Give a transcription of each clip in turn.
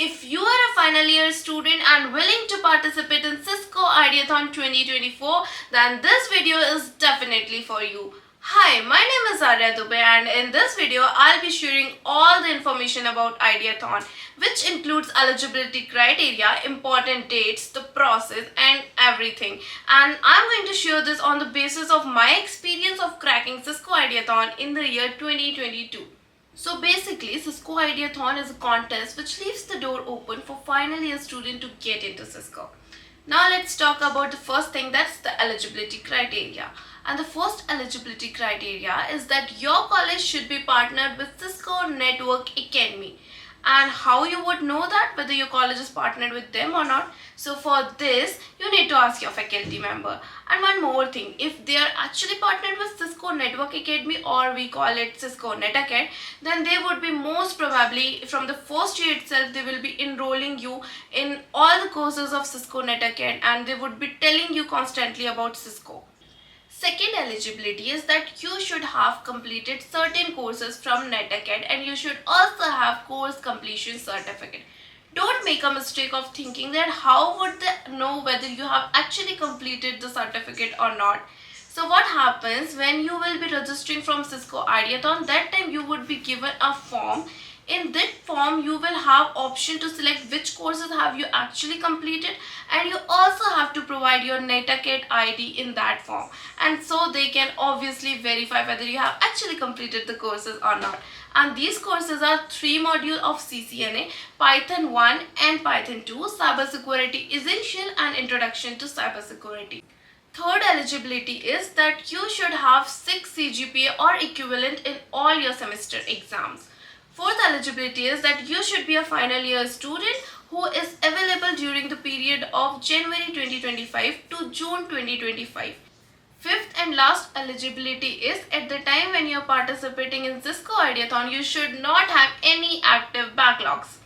If you are a final year student and willing to participate in Cisco Ideathon 2024, then this video is definitely for you. Hi, my name is Arya Dubey, and in this video I'll be sharing all the information about Ideathon, which includes eligibility criteria, important dates, the process and everything. And I'm going to share this on the basis of my experience of cracking Cisco Ideathon in the year 2022. So basically, Cisco Ideathon is a contest which leaves the door open for final year student to get into Cisco. Now let's talk about the first thing, that's the eligibility criteria. And the first eligibility criteria is that your college should be partnered with Cisco Network Academy. And how you would know that whether your college is partnered with them or not? So for this, you need to ask your faculty member. And one more thing, if they are actually partnered with Cisco Network Academy, or we call it Cisco NetAcad, then they would be most probably from the first year itself, they will be enrolling you in all the courses of Cisco NetAcad, and they would be telling you constantly about Cisco. Second eligibility is that you should have completed certain courses from NetAcad, and you should also have course completion certificate. Don't make a mistake of thinking that how would they know whether you have actually completed the certificate or not. So what happens when you will be registering from Cisco Ideathon, that time you would be given a form. In that form, you will have option to select which courses have you actually completed, and you also have to provide your NetAcad ID in that form, and so they can obviously verify whether you have actually completed the courses or not. And these courses are 3 modules of CCNA, Python 1 and Python 2, Cybersecurity Essential and Introduction to Cybersecurity. Third eligibility is that you should have 6 CGPA or equivalent in all your semester exams. Fourth eligibility is that you should be a final year student who is available during the period of January 2025 to June 2025. Fifth and last eligibility is at the time when you are participating in Cisco Ideathon, you should not have any active backlogs.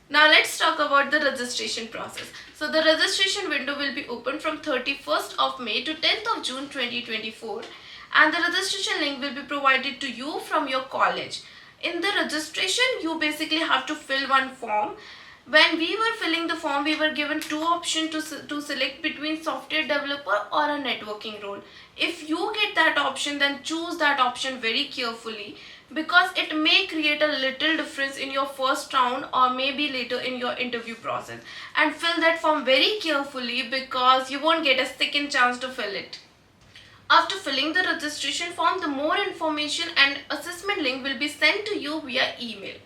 Now let's talk about the registration process. So the registration window will be open from 31st of May to 10th of June 2024, and the registration link will be provided to you from your college. In the registration, you basically have to fill one form. When we were filling the form, we were given 2 options to select between software developer or a networking role. If you get that option, then choose that option very carefully, because it may create a little difference in your first round or maybe later in your interview process. And fill that form very carefully, because you won't get a second chance to fill it. After filling the registration form, the more information and assessment link will be sent to you via email.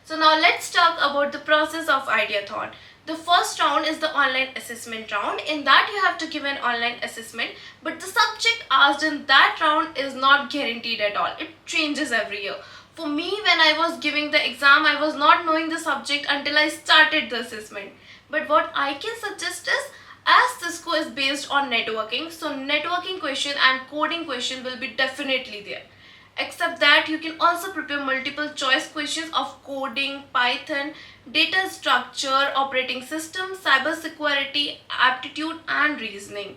So now let's talk about the process of Ideathon. The first round is the online assessment round. In that you have to give an online assessment, but the subject asked in that round is not guaranteed at all. It changes every year. For me, when I was giving the exam, I was not knowing the subject until I started the assessment. But what I can suggest is, as Cisco is based on networking, so networking question and coding question will be definitely there. Except that you can also prepare multiple choice questions of coding, Python, data structure, operating system, cybersecurity, aptitude and reasoning.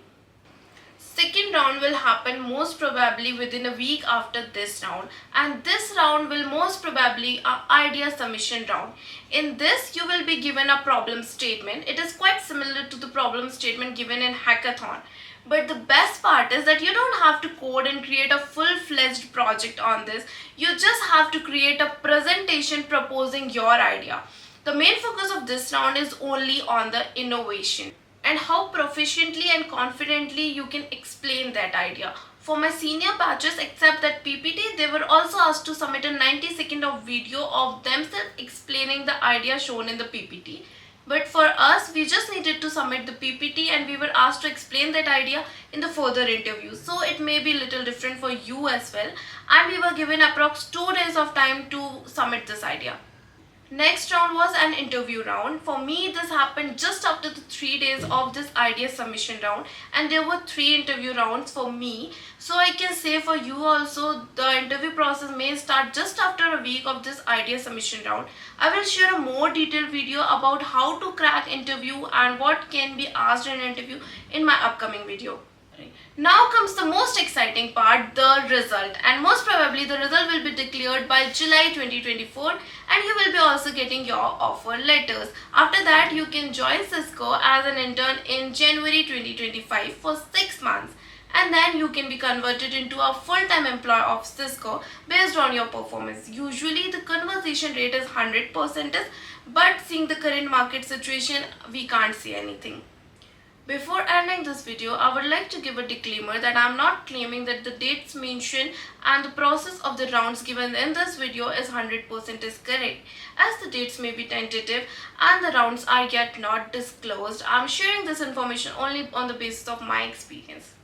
Second round will happen most probably within a week after this round, and this round will most probably an idea submission round. In this you will be given a problem statement. It is quite similar to the problem statement given in hackathon, but the best part is that you don't have to code and create a full-fledged project on this. You just have to create a presentation proposing your idea. The main focus of this round is only on the innovation and how proficiently and confidently you can explain that idea. For my senior batches, except that PPT, they were also asked to submit a 90-second of video of themselves explaining the idea shown in the PPT. But for us, we just needed to submit the PPT, and we were asked to explain that idea in the further interview. So it may be a little different for you as well. And we were given approx 2 days of time to submit this idea. Next round was an interview round. For me, this happened just after the 3 days of this idea submission round, and there were 3 interview rounds for me. So I can say for you also, the interview process may start just after a week of this idea submission round. I will share a more detailed video about how to crack interview and what can be asked in an interview in my upcoming video. Now comes the most exciting part, the result, and most probably the result will be declared by July 2024 and you will be also getting your offer letters. After that you can join Cisco as an intern in January 2025 for 6 months and then you can be converted into a full-time employee of Cisco based on your performance. Usually the conversion rate is 100%, but seeing the current market situation we can't see anything. Before ending this video, I would like to give a disclaimer that I am not claiming that the dates mentioned and the process of the rounds given in this video is 100% is correct, as the dates may be tentative and the rounds are yet not disclosed. I am sharing this information only on the basis of my experience.